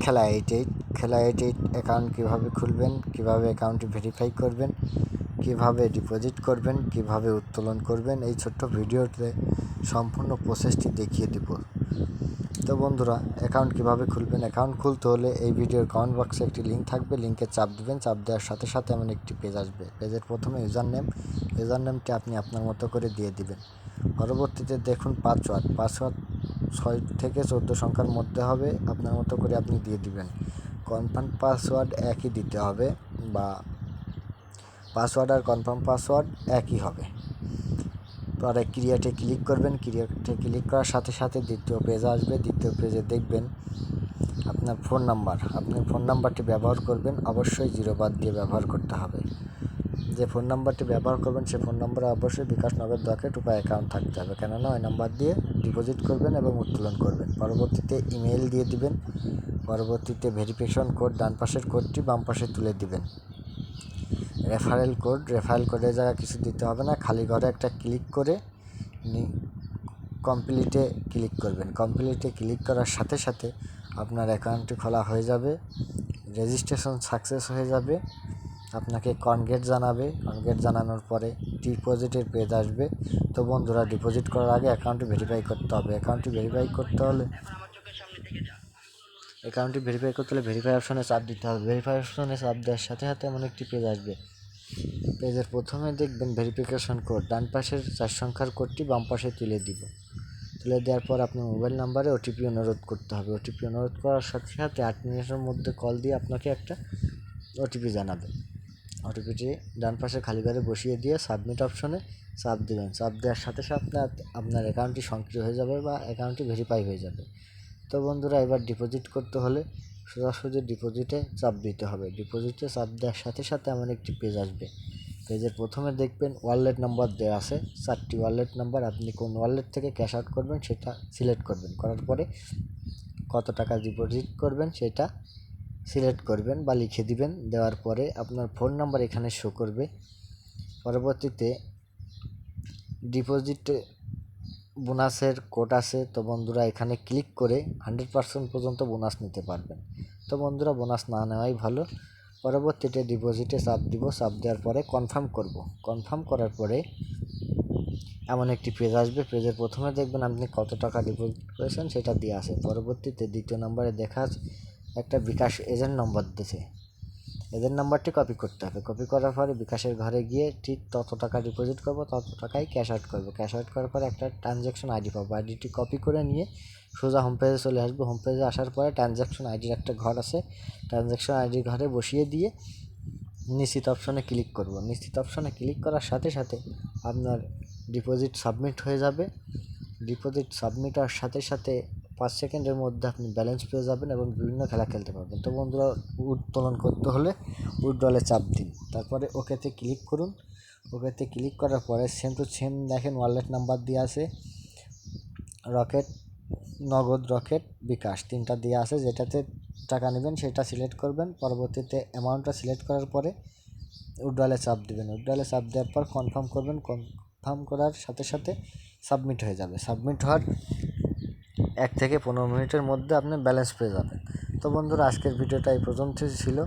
খেলা 88 অ্যাকাউন্ট কীভাবে খুলবেন, কীভাবে অ্যাকাউন্টটি ভেরিফাই করবেন, কীভাবে ডিপোজিট করবেন, কীভাবে উত্তোলন করবেন, এই ছোট্ট ভিডিওতে সম্পূর্ণ প্রসেসটি দেখিয়ে দেব। তো বন্ধুরা, অ্যাকাউন্ট কীভাবে খুলবেন, অ্যাকাউন্ট খুলতে হলে এই ভিডিওর কমেন্ট বক্সে একটি লিঙ্ক থাকবে, লিঙ্কে চাপ দেবেন। চাপ দেওয়ার সাথে সাথে এমন একটি পেজ আসবে। পেজের প্রথমে ইউজার নেমটি আপনি আপনার মতো করে দিয়ে দিবেন। পরবর্তীতে দেখুন পাসওয়ার্ড 6 থেকে 14 সংখ্যার মধ্যে হবে, আপনার মতো করে আপনি দিয়ে দিবেন। কনফার্ম পাসওয়ার্ড একই দিতে হবে, বা পাসওয়ার্ড আর কনফার্ম পাসওয়ার্ড একই হবে। পরে ক্রিয়েটে ক্লিক করবেন। ক্রিয়েটে ক্লিক করার সাথে সাথে দ্বিতীয় পেজ আসবে। দ্বিতীয় পেজে দেখবেন আপনার ফোন নাম্বারটি ব্যবহার করবেন, অবশ্যই 0 বাদ দিয়ে ব্যবহার করতে হবে। যে ফোন নাম্বারটি ব্যবহার করবেন সে ফোন নাম্বারে অবশ্যই বিকাশ, নগদ, রকেট উপায় অ্যাকাউন্ট থাকতে হবে, কেননা ওই নাম্বার দিয়ে ডিপোজিট করবেন এবং উত্তোলন করবেন। পরবর্তীতে ইমেল দিয়ে দিবেন। পরবর্তীতে ভেরিফিকেশন কোড, ডান পাশের কোডটি বাম পাশে তুলে দিবেন। রেফারেল কোডের জায়গায় কিছু দিতে হবে না, খালি ঘরে একটা ক্লিক করে কমপ্লিটে ক্লিক করবেন। কমপ্লিটে ক্লিক করার সাথে সাথে আপনার অ্যাকাউন্টটি খোলা হয়ে যাবে, রেজিস্ট্রেশন সাকসেস হয়ে যাবে। আপনাকে কনগেট জানানোর পরে ডিপোজিটের পেজ আসবে। তো বন্ধুরা, ডিপোজিট করার আগে অ্যাকাউন্টটি ভেরিফাই করতে হবে। অ্যাকাউন্টটি ভেরিফাই করতে হলে ভেরিফাই অপশনে চাপ দিতে হবে। ভেরিফাই অপশনে চাপ দেওয়ার সাথে সাথে এমন একটি পেজ আসবে। পেজের প্রথমে দেখবেন ভেরিফিকেশন কোড, ডান পাশের 4 সংখ্যার কোডটি বাম পাশে তুলে দেওয়ার পর আপনার মোবাইল নাম্বারে ওটিপি অনুরোধ করতে হবে। ওটিপি অনুরোধ করার সাথে সাথে 8 মিনিটের মধ্যে কল দিয়ে আপনাকে একটা ওটিপি জানাবে। ওটিপিটি ডান পাশে খালি ঘরে বসিয়ে দিয়ে সাবমিট অপশনে চাপ দেবেন। চাপ দেওয়ার সাথে সাথে আপনার অ্যাকাউন্টটি সক্রিয় হয়ে যাবে বা অ্যাকাউন্টটি ভেরিফাই হয়ে যাবে। তো বন্ধুরা, এবার ডিপোজিট করতে হলে সোজাসুজি ডিপোজিটে চাপ দিতে হবে। ডিপোজিটে চাপ দেওয়ার সাথে সাথে এমন একটি পেজ আসবে। পেজের প্রথমে দেখবেন ওয়ালেট নাম্বার দেওয়া আছে, 4টি ওয়ালেট নাম্বার। আপনি কোন ওয়ালেট থেকে ক্যাশ আউট করবেন সেটা সিলেক্ট করবেন। করার পরে কত টাকা ডিপোজিট করবেন সেটা সিলেক্ট করবেন বা লিখে দিবেন। দেওয়ার পরে আপনার ফোন নাম্বার এখানে শো করবে। পরবর্তীতে ডিপোজিট বোনাসের কোড আছে। তো বন্ধুরা, এখানে ক্লিক করে 100% পর্যন্ত বোনাস নিতে পারবেন। তো বন্ধুরা, বোনাস না নেওয়াই ভালো। পরবর্তীতে ডিপোজিটে চাপ দিব। চাপ দেওয়ার পরে কনফার্ম করব। কনফার্ম করার পরে এমন একটি পেজ আসবে। পেজের প্রথমে দেখবেন আপনি কত টাকা ডিপোজিট করেছেন সেটা দিয়ে আসে। পরবর্তীতে দ্বিতীয় নম্বরে দেখা একটা বিকাশ এজেন্ট নম্বর দিয়েছে। এজেন্ট নাম্বারটি কপি করতে হবে। কপি করার পরে বিকাশের ঘরে গিয়ে ঠিক তত টাকা ডিপোজিট করব, তত টাকাই ক্যাশ আউট করব। ক্যাশ আউট করার পরে একটা ট্রানজ্যাকশন আইডি পাবো। আইডিটি কপি করে নিয়ে সোজা হোম পেজে চলে আসবো। হোম পেজে আসার পরে ট্রানজ্যাকশন আইডির একটা ঘর আছে, ট্রানজ্যাকশন আইডির ঘরে বসিয়ে দিয়ে নিশ্চিত অপশনে ক্লিক করব। নিশ্চিত অপশনে ক্লিক করার সাথে সাথে আপনার ডিপোজিট সাবমিট হয়ে যাবে। ডিপোজিট সাবমিট হওয়ার সাথে সাথে 5 সেকেন্ডের মধ্যে আপনি ব্যালেন্স পেয়ে যাবেন এবং বিভিন্ন খেলা খেলতে পারবেন। তো বন্ধুরা, উত্তোলন করতে হলে উইথড্রলে চাপ দিন, তারপরে ওকেতে ক্লিক করুন। ওকেতে ক্লিক করার পরে সেম টু সেম দেখেন ওয়ালেট নাম্বার দিয়ে আছে, রকেট, নগদ, রকেট, বিকাশ 3টা দিয়ে আছে। যেটাতে টাকা নেবেন সেটা সিলেক্ট করবেন। পরবর্তীতে অ্যামাউন্টটা সিলেক্ট করার পরে উইথড্রলে চাপ দেবেন। উইথড্রলে চাপ দেওয়ার পর কনফার্ম করবেন। কনফার্ম করার সাথে সাথে সাবমিট হয়ে যাবে। সাবমিট হওয়ার 1 থেকে 15 মিনিটের মধ্যে আপনি ব্যালেন্স পেয়ে যাবেন। তো বন্ধুরা, আজকের ভিডিওটা এই পর্যন্তই ছিল।